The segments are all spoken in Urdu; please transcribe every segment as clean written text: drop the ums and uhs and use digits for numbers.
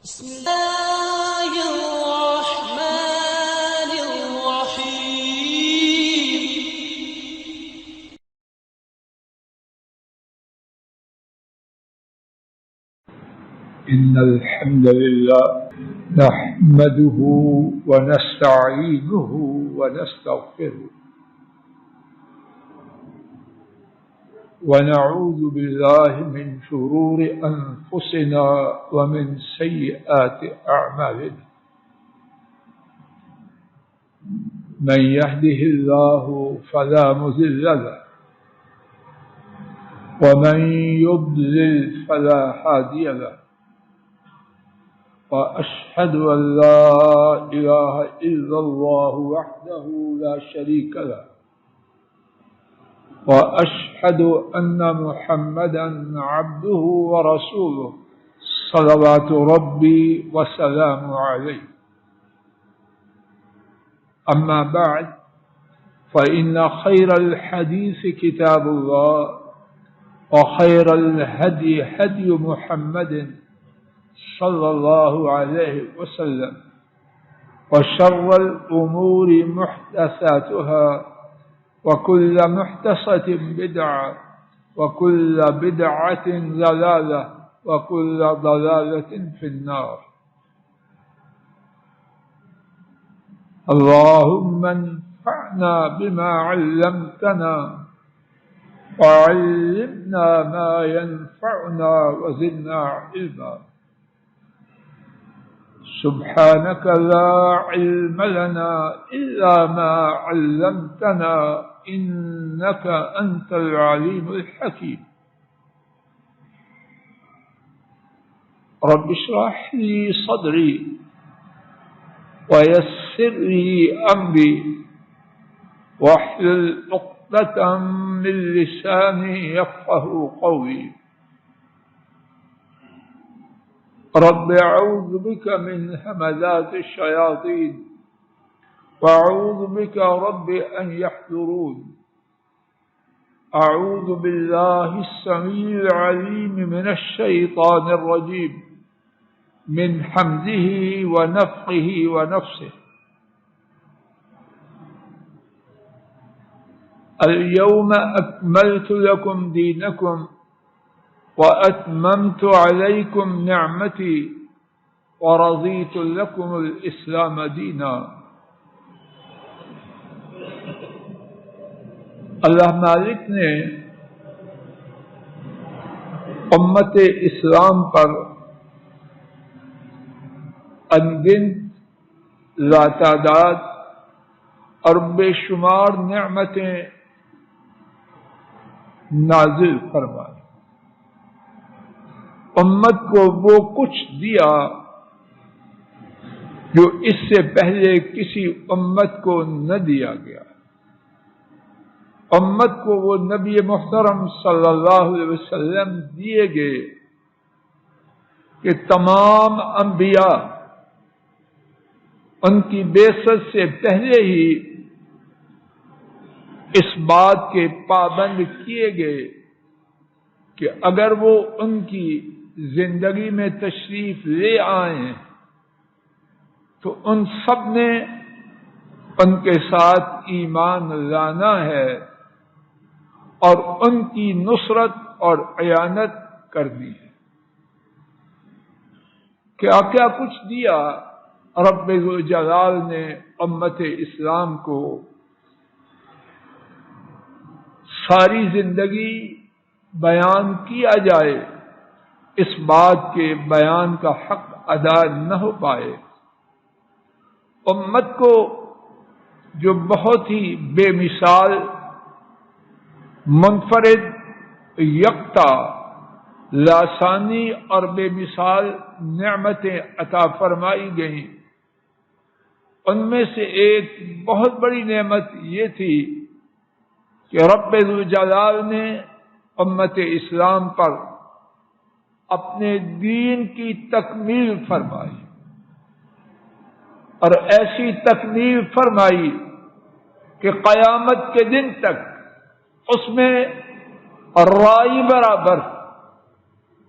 بسم الله الرحمن الرحيم. إن الحمد لله نحمده ونستعينه ونستغفره ونعوذ بالله من شرور أنفسنا ومن سيئات أعمالنا. من يهده الله فلا مضل له ومن يضلل فلا هادي له. وأشهد أن لا إله إلا الله وحده لا شريك له وأشهد أن محمدا عبده ورسوله صلوات ربي وسلامه عليه. أما بعد فإن خير الحديث كتاب الله وخير الهدي هدي محمد صلى الله عليه وسلم وشر الأمور محدثاتها وكل محدثة بدعة وكل بدعة ضلالة وكل ضلالة في النار. اللهم انفعنا بما علمتنا وعلمنا ما ينفعنا وزدنا علما. سبحانك لا علم لنا إلا ما علمتنا إنك أنت العليم الحكيم. رب اشرح لي صدري ويسر لي أمري واحلل عقدة من لساني يفقه قولي. رب أعوذ بك من همزات الشياطين وأعوذ بك رب أن يحضرون. أعوذ بالله السميع العليم من الشيطان الرجيم من حمده ونفخه ونفسه. اليوم أكملت لكم دينكم وأتممت عليكم نعمتي ورضيت لكم الإسلام دينا. اللہ مالک نے امت اسلام پر انگنت لاتعداد اور بے شمار نعمتیں نازل فرمائی. امت کو وہ کچھ دیا جو اس سے پہلے کسی امت کو نہ دیا گیا. امت کو وہ نبی محترم صلی اللہ علیہ وسلم دیے گئے کہ تمام انبیاء ان کی بعثت سے پہلے ہی اس بات کے پابند کیے گئے کہ اگر وہ ان کی زندگی میں تشریف لے آئیں تو ان سب نے ان کے ساتھ ایمان لانا ہے اور ان کی نصرت اور اعانت کرنی ہے. کیا کیا کچھ دیا رب ذوالجلال نے امت اسلام کو. ساری زندگی بیان کیا جائے اس بات کے بیان کا حق ادا نہ ہو پائے. امت کو جو بہت ہی بے مثال منفرد یکتا لاسانی اور بے مثال نعمتیں عطا فرمائی گئیں، ان میں سے ایک بہت بڑی نعمت یہ تھی کہ رب ذوالجلال نے امت اسلام پر اپنے دین کی تکمیل فرمائی اور ایسی تکمیل فرمائی کہ قیامت کے دن تک اس میں رائی برابر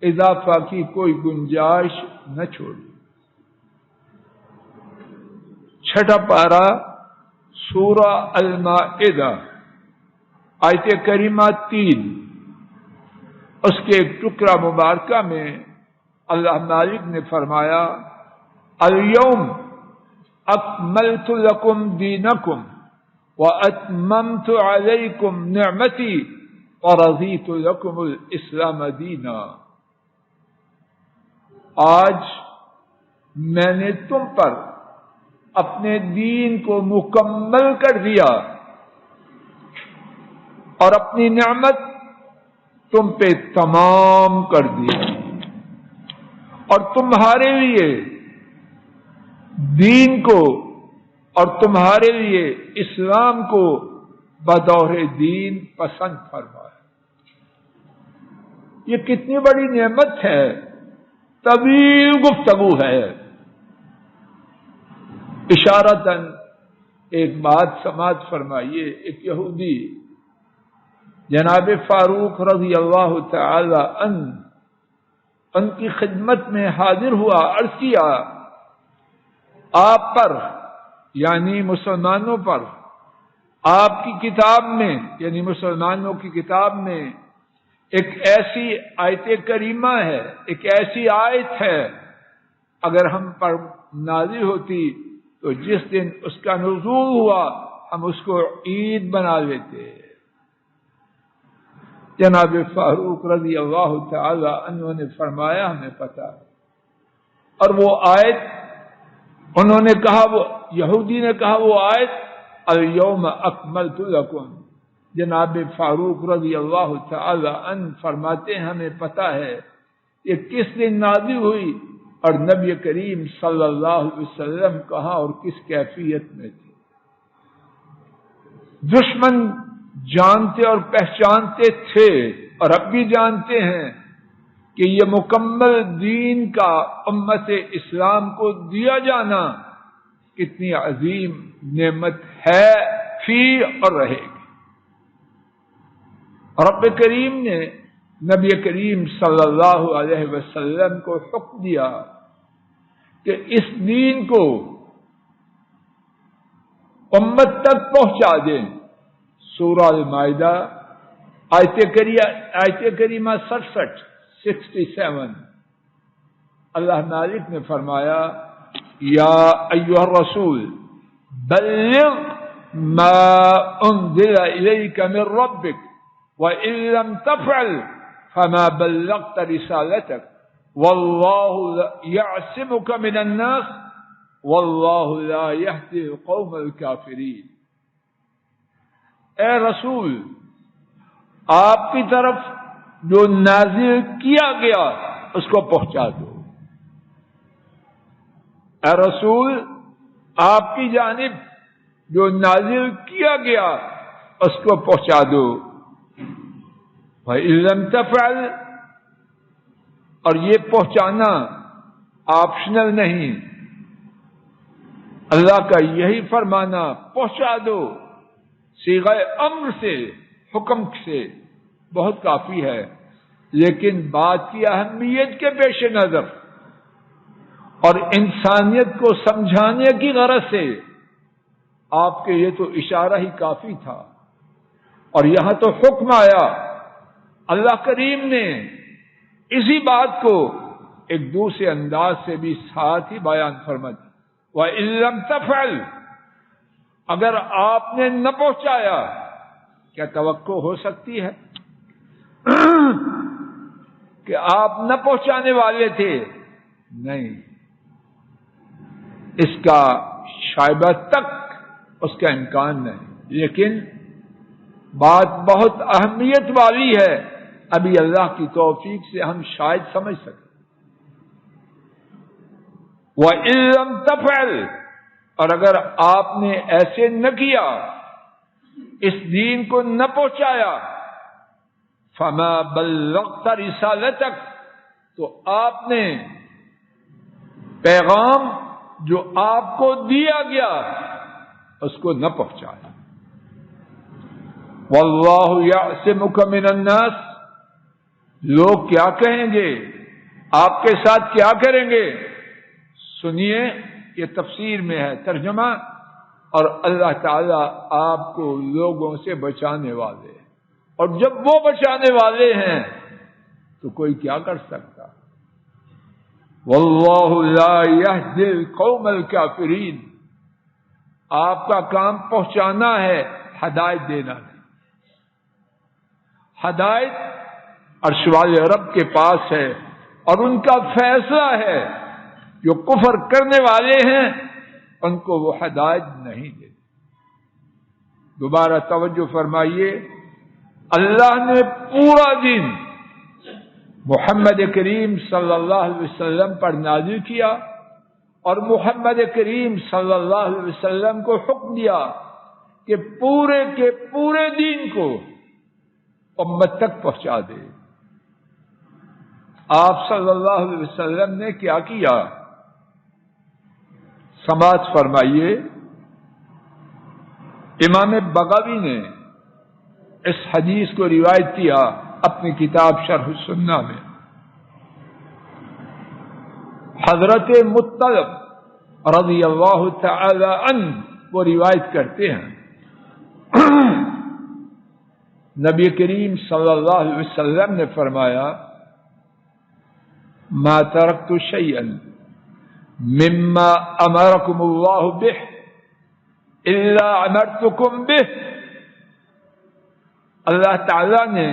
اضافہ کی کوئی گنجائش نہ چھوڑی. چھٹا پارہ سورہ المائدہ آیت کریمہ 3، اس کے ایک ٹکڑا مبارکہ میں اللہ مالک نے فرمایا الیوم اکملت لکم دینکم واتممت علیکم نعمتی ورضیت لکم الاسلام دینا۔ آج میں نے تم پر اپنے دین کو مکمل کر دیا اور اپنی نعمت تم پہ تمام کر دی، اور تمہارے لیے دین کو اور تمہارے لیے اسلام کو بطور دین پسند فرمایا۔ یہ کتنی بڑی نعمت ہے، طویل گفتگو ہے۔ اشارتاً ایک بات سماعت فرمائیے، ایک یہودی جناب فاروق رضی اللہ تعالی عنہ ان کی خدمت میں حاضر ہوا، عرض کیا آپ پر یعنی مسلمانوں پر آپ کی کتاب میں یعنی مسلمانوں کی کتاب میں ایک ایسی آیت کریمہ ہے، ایک ایسی آیت ہے، اگر ہم پر نازل ہوتی تو جس دن اس کا نزول ہوا ہم اس کو عید بنا لیتے۔ جناب فاروق رضی اللہ تعالی عنہ نے فرمایا ہمیں پتا، اور وہ آیت انہوں نے کہا، وہ یہودی نے کہا وہ آیت الیوم اکملت لکم۔ جناب فاروق رضی اللہ تعالی عنہ فرماتے ہیں ہمیں پتا ہے یہ کس دن نازل ہوئی اور نبی کریم صلی اللہ علیہ وسلم کہاں اور کس کیفیت میں تھے۔ دشمن جانتے اور پہچانتے تھے اور اب بھی جانتے ہیں کہ یہ مکمل دین کا امت اسلام کو دیا جانا کتنی عظیم نعمت ہے، تھی اور رہے گی۔ رب کریم نے نبی کریم صلی اللہ علیہ وسلم کو حکم دیا کہ اس دین کو امت تک پہنچا دیں۔ سورہ المائدہ آیت کریمہ 67 اللہ مالک نے فرمایا یا ایھا الرسول بلغ ما انزل الیک من ربک وان لم تفعل فما بلغت رسالتک واللہ یعصمک من الناس واللہ لا یہدی القوم الکافرین۔ اے رسول، آپ کی طرف جو نازل کیا گیا اس کو پہنچا دو۔ اے رسول، آپ کی جانب جو نازل کیا گیا اس کو پہنچا دو۔ وَإِن لَّمْ تَفْعَلْ، اور یہ پہنچانا آپشنل نہیں، اللہ کا یہی فرمانا پہنچا دو صیغہ امر سے، حکم سے بہت کافی ہے، لیکن بات کی اہمیت کے پیش نظر اور انسانیت کو سمجھانے کی غرض سے آپ کے یہ تو اشارہ ہی کافی تھا، اور یہاں تو حکم آیا۔ اللہ کریم نے اسی بات کو ایک دوسرے انداز سے بھی ساتھ ہی بیان فرما دیا، وَإِن لَّمْ تَفْعَلْ، اگر آپ نے نہ پہنچایا، کیا توقع ہو سکتی ہے کہ آپ نہ پہنچانے والے تھے؟ نہیں، اس کا شائبہ تک اس کا امکان نہیں، لیکن بات بہت اہمیت والی ہے، ابھی اللہ کی توفیق سے ہم شاید سمجھ سکیں۔ وَإِن لَّمْ تَفْعَلْ، اور اگر آپ نے ایسے نہ کیا، اس دین کو نہ پہنچایا، فما بلغت رسالتک، تو آپ نے پیغام جو آپ کو دیا گیا اس کو نہ پہنچایا۔ واللہ یعصمک من الناس، لوگ کیا کہیں گے، آپ کے ساتھ کیا کریں گے؟ سنیے یہ تفسیر میں ہے ترجمہ، اور اللہ تعالی آپ کو لوگوں سے بچانے والے ہیں، اور جب وہ بچانے والے ہیں تو کوئی کیا کر سکتا؟ واللہ لا یہدی القوم الکافرین، آپ کا کام پہنچانا ہے، ہدایت دینا نہیں۔ ہدایت عرش والے رب کے پاس ہے، اور ان کا فیصلہ ہے، جو کفر کرنے والے ہیں ان کو وہ ہدایت نہیں دیتے۔ دوبارہ توجہ فرمائیے، اللہ نے پورا دن محمد کریم صلی اللہ علیہ وسلم پر نازل کیا، اور محمد کریم صلی اللہ علیہ وسلم کو حکم دیا کہ پورے کے پورے دین کو امت تک پہنچا دے۔ آپ صلی اللہ علیہ وسلم نے کیا کیا؟ سماعت فرمائیے، امام بغوی نے اس حدیث کو روایت کیا اپنی کتاب شرح السنہ میں۔ حضرت مطلب رضی اللہ تعالی عنہ وہ روایت کرتے ہیں، نبی کریم صلی اللہ علیہ وسلم نے فرمایا، ما ترکت شیئا مما امرکم اللہ بہ الا امرتکم بہ۔ اللہ تعالی نے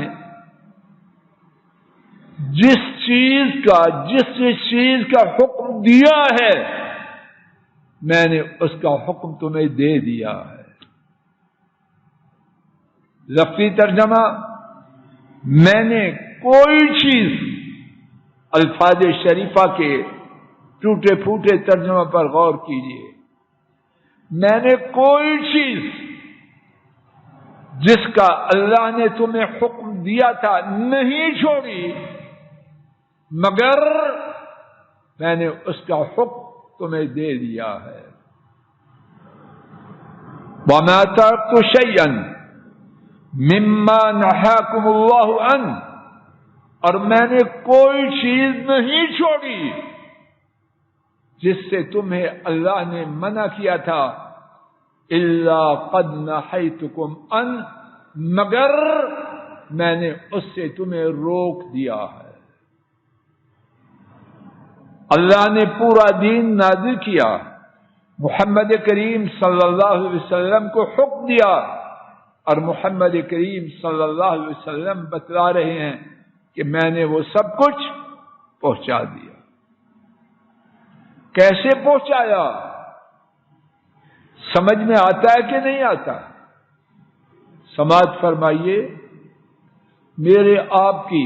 جس چیز کا حکم دیا ہے میں نے اس کا حکم تمہیں دے دیا ہے۔ لفظی ترجمہ، میں نے کوئی چیز، الفاظ شریفہ کے ٹوٹے پھوٹے ترجمہ پر غور کیجیے، میں نے کوئی چیز جس کا اللہ نے تمہیں حکم دیا تھا نہیں چھوڑی، مگر میں نے اس کا حکم تمہیں دے دیا ہے۔ وَمَا تَرَكْتُ شَيْئًا مِمَّا نَهَاكُمُ اللَّهُ عَنْهُ، اور میں نے کوئی چیز نہیں چھوڑی جس سے تمہیں اللہ نے منع کیا تھا، الا قد نہیتکم عن، مگر میں نے اس سے تمہیں روک دیا ہے۔ اللہ نے پورا دین نازل کیا، محمد کریم صلی اللہ علیہ وسلم کو حکم دیا، اور محمد کریم صلی اللہ علیہ وسلم بتلا رہے ہیں کہ میں نے وہ سب کچھ پہنچا دیا۔ کیسے پہنچایا؟ سمجھ میں آتا ہے کہ نہیں آتا؟ سماعت فرمائیے، میرے آپ کی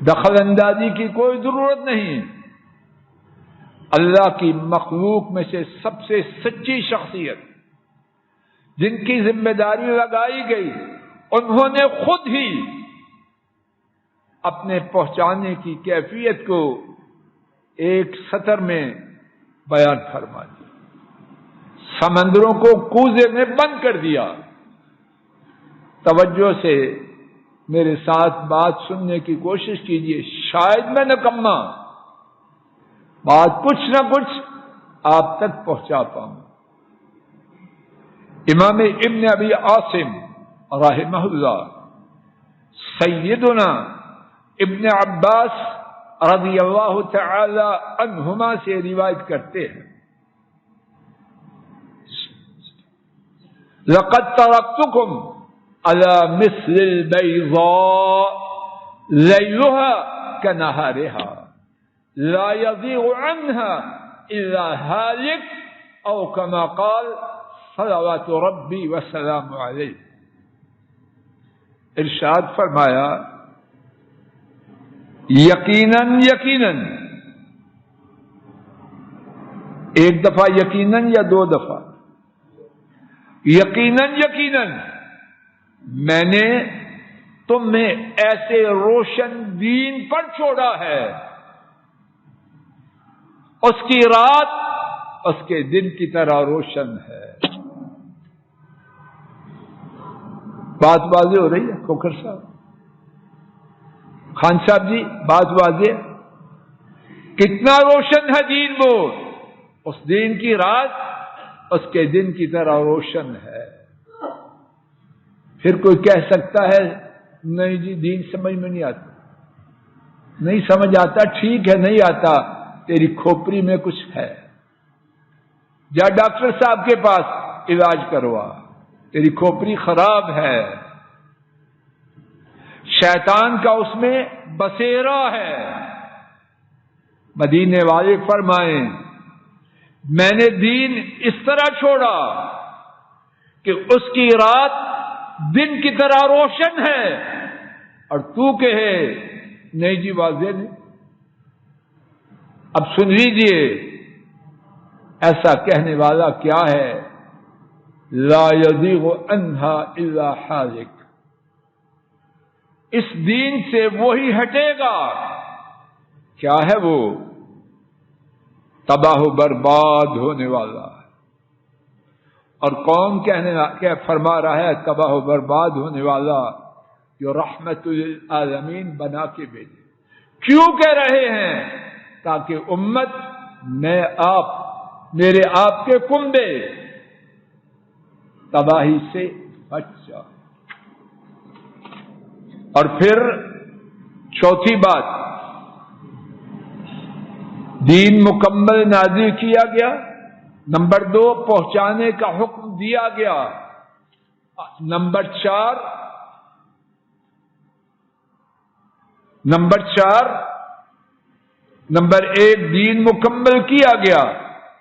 دخل اندازی کی کوئی ضرورت نہیں۔ اللہ کی مخلوق میں سے سب سے سچی شخصیت جن کی ذمہ داری لگائی گئی، انہوں نے خود ہی اپنے پہنچانے کی کیفیت کو ایک سطر میں بیان فرما دیا۔ سمندروں کو کوزے میں بند کر دیا۔ توجہ سے میرے ساتھ بات سننے کی کوشش کیجیے، شاید میں نکما، بات کچھ نہ کچھ آپ تک پہنچا پاؤں۔ امام ابن ابی عاصم رحمہ اللہ سیدنا ابن عباس رضی اللہ تعالی عنہما سے روایت کرتے ہیں، لقد ترکتکم علی مثل البیضاء لیلها کنہارها لا یضیع عنها الا ہالک، او کما قال صلوات ربی وسلام علیہ۔ ارشاد فرمایا، یقیناً یقیناً، ایک دفعہ یقیناً یا دو دفعہ، یقیناً یقیناً میں نے تمہیں ایسے روشن دین پر چھوڑا ہے، اس کی رات اس کے دن کی طرح روشن ہے۔ بات واضح ہو رہی ہے کھوکھر صاحب؟ خان صاحب جی بات واضح؟ کتنا روشن ہے دین وہ اس دین کی رات اس کے دن کی طرح روشن ہے. پھر کوئی کہہ سکتا ہے نہیں جی دین سمجھ میں نہیں آتا. نہیں سمجھ آتا، ٹھیک ہے، نہیں آتا، تیری کھوپڑی میں کچھ ہے، جا ڈاکٹر صاحب کے پاس علاج کروا، تیری کھوپڑی خراب ہے، شیطان کا اس میں بسیرا ہے. مدینے والے فرمائیں میں نے دین اس طرح چھوڑا کہ اس کی رات دن کی طرح روشن ہے، اور تو کہے نہیں جی واضح نہیں. اب سن لیجئے ایسا کہنے والا کیا ہے؟ لا یزیغ عنہا الا حالک. اس دین سے وہی ہٹے گا، کیا ہے وہ؟ تباہ و برباد ہونے والا. اور کون فرما رہا ہے تباہ و برباد ہونے والا؟ جو رحمت للعالمین بنا کے بھیجے. کیوں کہہ رہے ہیں؟ تاکہ امت میرے آپ کے کنبے تباہی سے بچ جائے. اور پھر چوتھی بات، دین مکمل نازل کیا گیا. نمبر 2 پہنچانے کا حکم دیا گیا. نمبر 4 نمبر 1 دین مکمل کیا گیا.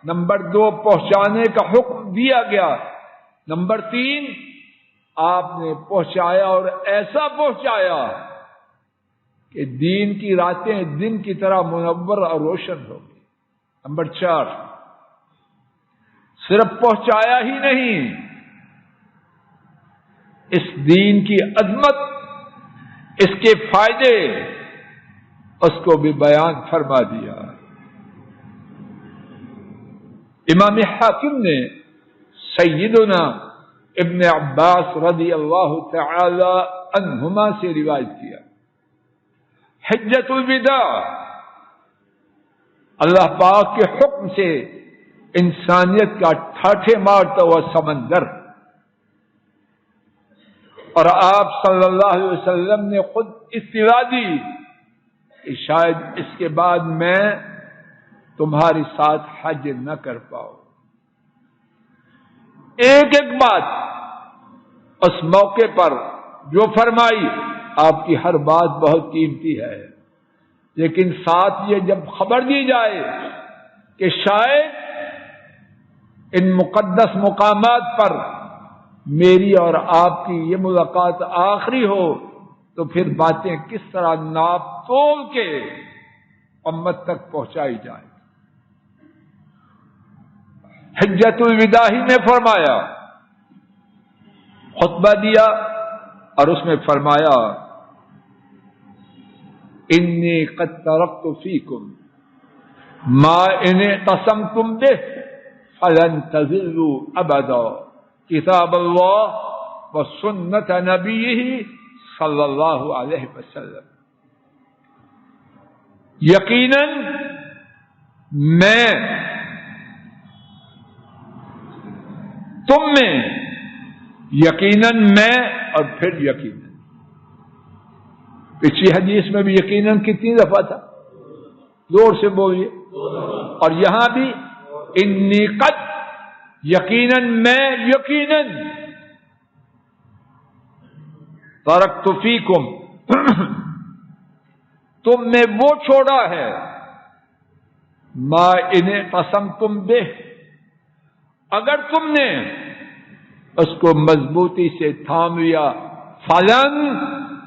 نمبر 2 پہنچانے کا حکم دیا گیا. نمبر 3 آپ نے پہنچایا اور ایسا پہنچایا کہ دین کی راتیں دن کی طرح منور اور روشن ہو گئی. نمبر 4 صرف پہنچایا ہی نہیں، اس دین کی عظمت، اس کے فائدے اس کو بھی بیان فرما دیا. امام حاکم نے سیدنا ابن عباس رضی اللہ تعالی عنہما سے روایت کیا، حجۃ الوداع اللہ پاک کے حکم سے انسانیت کا ٹھاٹھے مارتا ہوا سمندر، اور آپ صلی اللہ علیہ وسلم نے خود اطلاع دی کہ شاید اس کے بعد میں تمہارے ساتھ حج نہ کر پاؤں. ایک ایک بات اس موقع پر جو فرمائی، آپ کی ہر بات بہت قیمتی ہے، لیکن ساتھ یہ جب خبر دی جائے کہ شاید ان مقدس مقامات پر میری اور آپ کی یہ ملاقات آخری ہو، تو پھر باتیں کس طرح ناپ تول کے امت تک پہنچائی جائیں. حجۃ الوداع میں فرمایا، خطبہ دیا اور اس میں فرمایا انی قد ترکت فیکم ما ان اعتصمتم بہ فلن تضلوا ابدا کتاب اللہ و سنت نبیہ صلی اللہ علیہ وسلم. یقیناً میں تم میں، یقیناً میں، اور پھر یقیناً. پچھلی حدیث میں بھی یقیناً کتنی دفعہ تھا؟ زور سے بولیے. اور یہاں بھی انی قد، یقیناً میں، یقیناً ترکت فیکم تم میں وہ چھوڑا ہے ما ان اعتصمتم بہ، اگر تم نے اس کو مضبوطی سے تھام لیا، فلن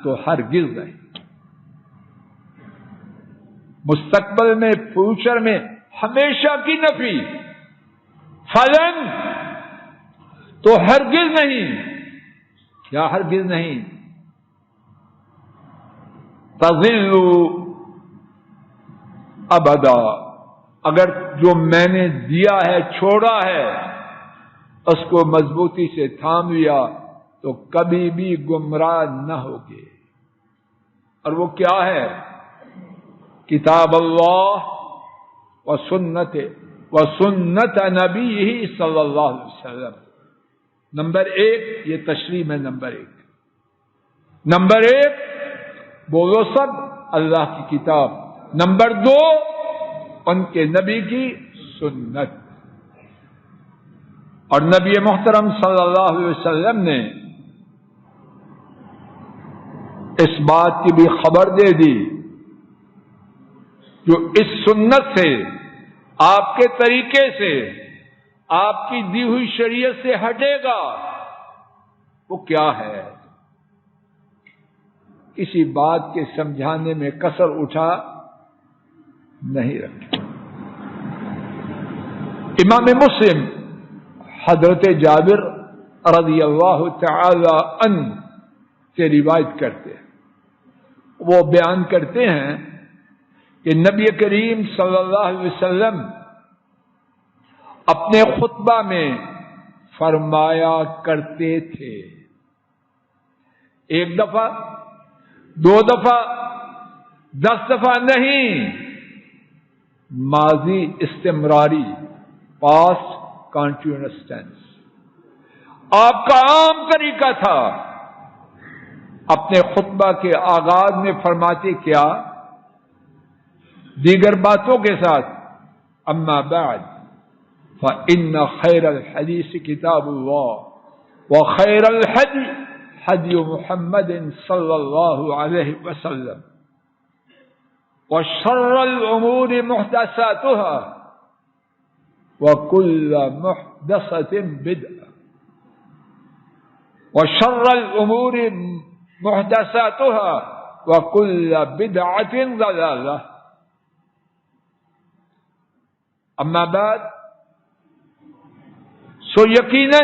تو ہرگز نہیں. مستقبل میں، فیوچر میں ہمیشہ کی نفی، فلن تو ہرگز نہیں، یا ہرگز نہیں. تضلوا ابدا، اگر جو میں نے دیا ہے، چھوڑا ہے، اس کو مضبوطی سے تھام لیا تو کبھی بھی گمراہ نہ ہوگے. اور وہ کیا ہے؟ کتاب اللہ و سنت وسنت نبیہ صلی اللہ علیہ وسلم. نمبر 1 یہ تشریح میں نمبر 1. نمبر 1 بولو سب اللہ کی کتاب. نمبر 2 ان کے نبی کی سنت. اور نبی محترم صلی اللہ علیہ وسلم نے اس بات کی بھی خبر دے دی جو اس سنت سے، آپ کے طریقے سے، آپ کی دی ہوئی شریعت سے ہٹے گا وہ کیا ہے. کسی بات کے سمجھانے میں کسر اٹھا نہیں رکھے. امام مسلم حضرت جابر رضی اللہ تعالی عنہ سے روایت کرتے ہیں. وہ بیان کرتے ہیں کہ نبی کریم صلی اللہ علیہ وسلم اپنے خطبہ میں فرمایا کرتے تھے، 1 دفعہ 2 دفعہ 10 دفعہ نہیں، ماضی استمراری، پاسٹ کنٹینیوس ٹینس. آپ کا عام طریقہ تھا. اپنے خطبہ کے آغاز میں فرماتے کیا؟ دیگر باتوں کے ساتھ اما بعد فإن خیر الحدیث کتاب اللہ وخیر الہدی ہدی محمد صلی اللہ علیہ وسلم وشر الامور محدثاتها وكل محدثة بدعة وشر الامور محدثاتها وكل بدعة ضلالة. اما بعد سو یقیناً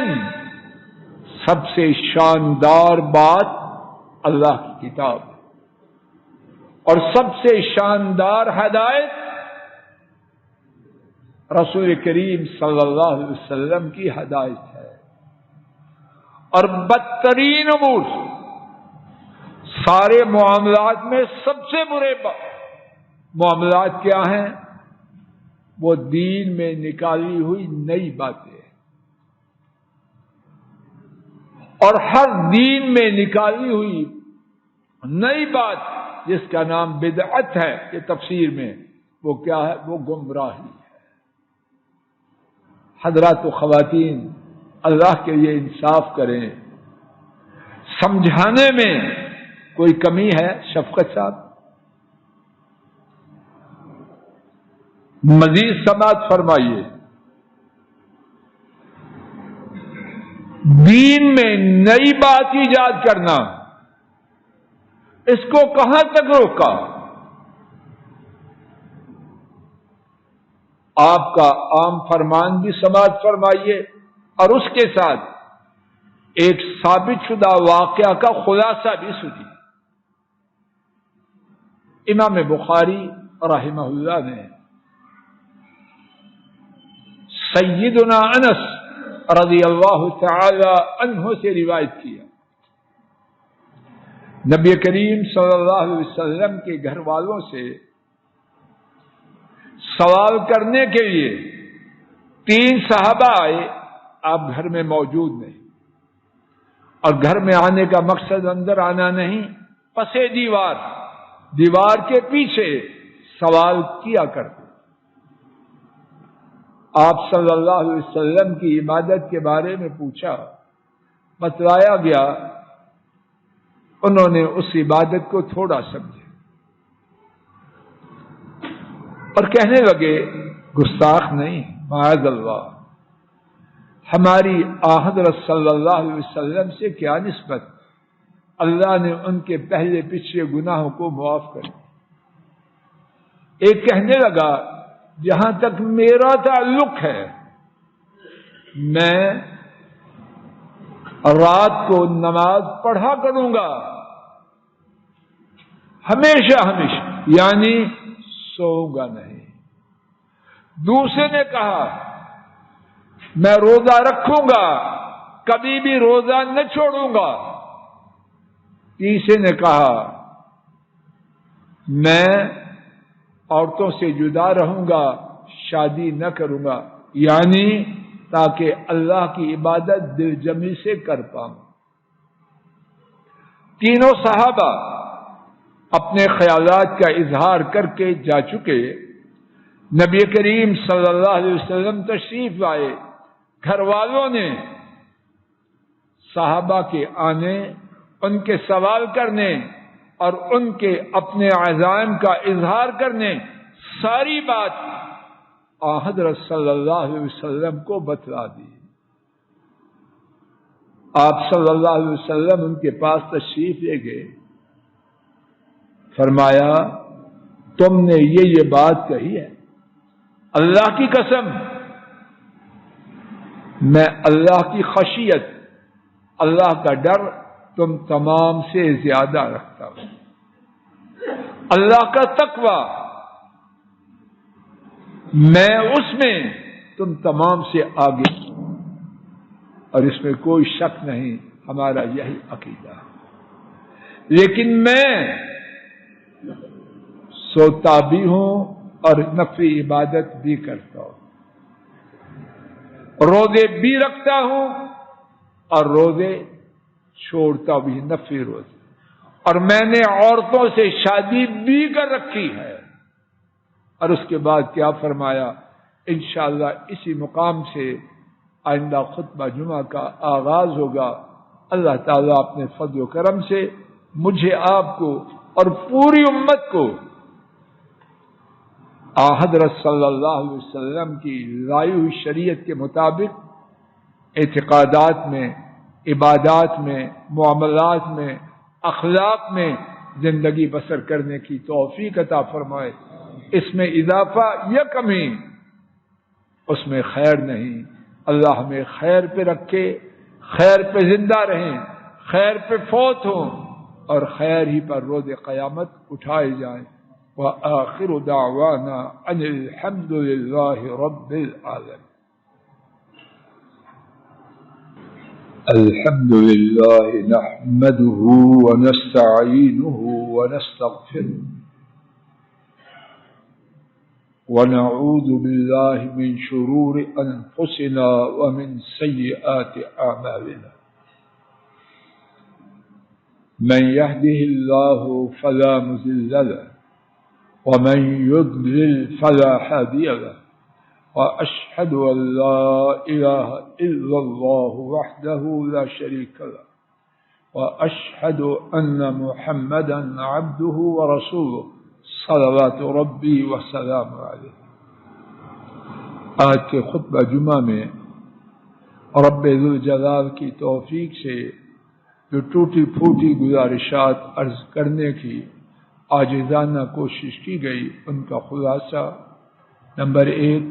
سب سے شاندار بات اللہ کی کتاب اور سب سے شاندار ہدایت رسول کریم صلی اللہ علیہ وسلم کی ہدایت ہے. اور بدترین امور، سارے معاملات میں سب سے برے معاملات کیا ہیں؟ وہ دین میں نکالی ہوئی نئی باتیں. اور ہر دین میں نکالی ہوئی نئی بات جس کا نام بدعت ہے، یہ تفسیر میں وہ کیا ہے؟ وہ گمراہی ہے. حضرات و خواتین اللہ کے لیے انصاف کریں. سمجھانے میں کوئی کمی ہے؟ شفقت صاحب مزید سماعت فرمائیے. دین میں نئی بات ایجاد کرنا، اس کو کہاں تک روکا؟ آپ کا عام فرمان بھی سماعت فرمائیے اور اس کے ساتھ ایک ثابت شدہ واقعہ کا خلاصہ بھی سنیے. امام بخاری رحمہ اللہ نے سیدنا انس رضی اللہ تعالی عنہ سے روایت کیا. نبی کریم صلی اللہ علیہ وسلم کے گھر والوں سے سوال کرنے کے لیے 3 صحابہ آئے. آپ گھر میں موجود نہیں، اور گھر میں آنے کا مقصد اندر آنا نہیں، پسے دیوار کے پیچھے سوال کیا کرتے. آپ صلی اللہ علیہ وسلم کی عبادت کے بارے میں پوچھا، بتلایا گیا. انہوں نے اس عبادت کو تھوڑا سمجھا اور کہنے لگے گستاخ نہیں، معاذ اللہ، ہماری حضرت صلی اللہ علیہ وسلم سے کیا نسبت؟ اللہ نے ان کے پہلے پچھلے گناہوں کو معاف کر دیا. ایک کہنے لگا جہاں تک میرا تعلق ہے میں رات کو نماز پڑھا کروں گا ہمیشہ، یعنی سوؤں گا نہیں. دوسرے نے کہا میں روزہ رکھوں گا، کبھی بھی روزہ نہ چھوڑوں گا. تیسرے نے کہا میں عورتوں سے جدا رہوں گا، شادی نہ کروں گا، یعنی تاکہ اللہ کی عبادت دل جمی سے کر پاؤں۔ تینوں صحابہ اپنے خیالات کا اظہار کر کے جا چکے۔ نبی کریم صلی اللہ علیہ وسلم تشریف لائے۔ گھر والوں نے صحابہ کے آنے، ان کے سوال کرنے اور ان کے اپنے عزائم کا اظہار کرنے، ساری بات حضرت صلی اللہ علیہ وسلم کو بتلا دی۔ آپ صلی اللہ علیہ وسلم ان کے پاس تشریف لے گئے، فرمایا تم نے یہ بات کہی ہے، اللہ کی قسم میں اللہ کی خشیت، اللہ کا ڈر تم تمام سے زیادہ رکھتا ہوں، اللہ کا تقوی میں اس میں تم تمام سے آگے، اور اس میں کوئی شک نہیں، ہمارا یہی عقیدہ ہے۔ لیکن میں سوتا بھی ہوں اور نفلی عبادت بھی کرتا ہوں، روزے بھی رکھتا ہوں اور روزے چھوڑتا بھی، نفلی روزے، اور میں نے عورتوں سے شادی بھی کر رکھی ہے۔ اور اس کے بعد کیا فرمایا؟ انشاءاللہ اسی مقام سے آئندہ خطبہ جمعہ کا آغاز ہوگا۔ اللہ تعالیٰ اپنے فضل و کرم سے مجھے، آپ کو اور پوری امت کو حضرت صلی اللہ علیہ وسلم کی لائی ہوئی شریعت کے مطابق اعتقادات میں، عبادات میں، معاملات میں، اخلاق میں زندگی بسر کرنے کی توفیق عطا فرمائے۔ اس میں اضافہ یا کمی، اس میں خیر نہیں۔ اللہ ہمیں خیر پہ رکھے، خیر پہ زندہ رہیں، خیر پہ فوت ہوں اور خیر ہی پر روز قیامت اٹھائے جائیں۔ وآخر دعوانا ان الحمد للہ رب العالمین۔ الحمد للہ نحمده ونستعینه ونستغفره ونعوذ باللہ من شرور انفسنا ومن سیئات اعمالنا، من يهده الله فلا مضل له ومن يضلل فلا هادي له، وأشهد أن لا إله إلا الله وحده لا شريك له، وأشهد أن محمدا عبده ورسوله صلوات ربی وسلام علیہ۔ آج کے خطبہ جمعہ میں رب ذوالجلال کی توفیق سے جو ٹوٹی پھوٹی گزارشات عرض کرنے کی عاجزانہ کوشش کی گئی، ان کا خلاصہ: نمبر 1،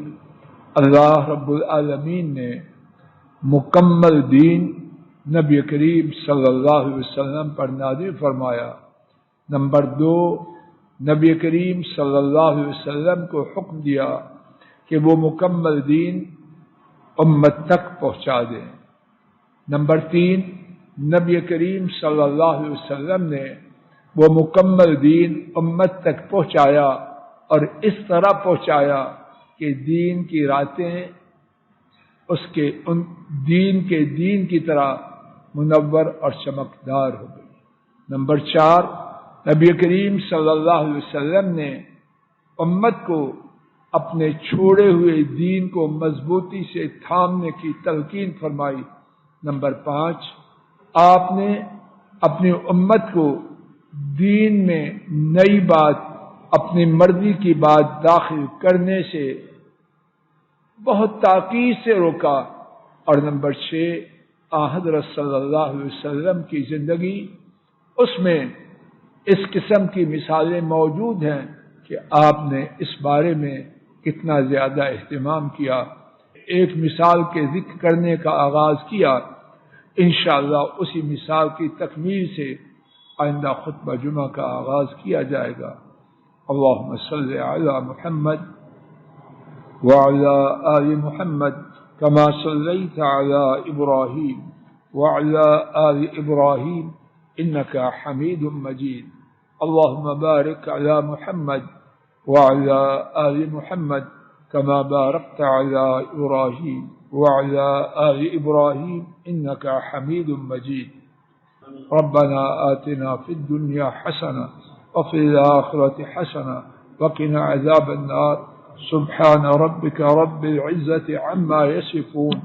اللہ رب العالمین نے مکمل دین نبی کریم صلی اللہ علیہ وسلم پر نازل فرمایا۔ نمبر 2، نبی کریم صلی اللہ علیہ وسلم کو حکم دیا کہ وہ مکمل دین امت تک پہنچا دیں۔ نمبر 3، نبی کریم صلی اللہ علیہ وسلم نے وہ مکمل دین امت تک پہنچایا، اور اس طرح پہنچایا کہ دین کی راتیں اس کے دین کی طرح منور اور چمکدار ہو گئی۔ نمبر 4، نبی کریم صلی اللہ علیہ وسلم نے امت کو اپنے چھوڑے ہوئے دین کو مضبوطی سے تھامنے کی تلقین فرمائی۔ نمبر 5، آپ نے اپنی امت کو دین میں نئی بات، اپنی مرضی کی بات داخل کرنے سے بہت تاکید سے روکا۔ اور نمبر 6، حضرت صلی اللہ علیہ وسلم کی زندگی، اس میں اس قسم کی مثالیں موجود ہیں کہ آپ نے اس بارے میں کتنا زیادہ اہتمام کیا۔ ایک مثال کے ذکر کرنے کا آغاز کیا، انشاءاللہ اسی مثال کی تکمیل سے آئندہ خطبہ جمعہ کا آغاز کیا جائے گا۔ اللہم صلی علی محمد وعلی آل محمد کما صلیت علی ابراہیم وعلی آل ابراہیم انک حمید مجید۔ اللہم بارک علی محمد وعلی آل محمد كما باركت على إبراهيم وعلى آل إبراهيم إنك حميد مجيد. ربنا آتنا في الدنيا حسنة وفي الآخرة حسنة وقنا عذاب النار. سبحان ربك رب العزة عما يصفون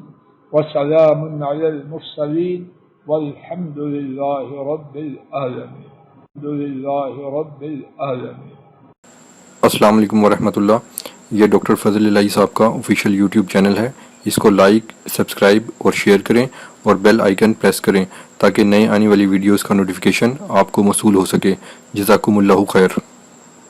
وسلام على المرسلين والحمد لله رب العالمين. الحمد لله رب العالمين. السلام علیکم ورحمۃ اللہ. یہ ڈاکٹر فضل الہی صاحب کا آفیشیل یوٹیوب چینل ہے. اس کو لائک، سبسکرائب اور شیئر کریں اور بیل آئیکن پریس کریں تاکہ نئے آنے والی ویڈیوز کا نوٹیفیکیشن آپ کو موصول ہو سکے. جزاکم اللہ خیر.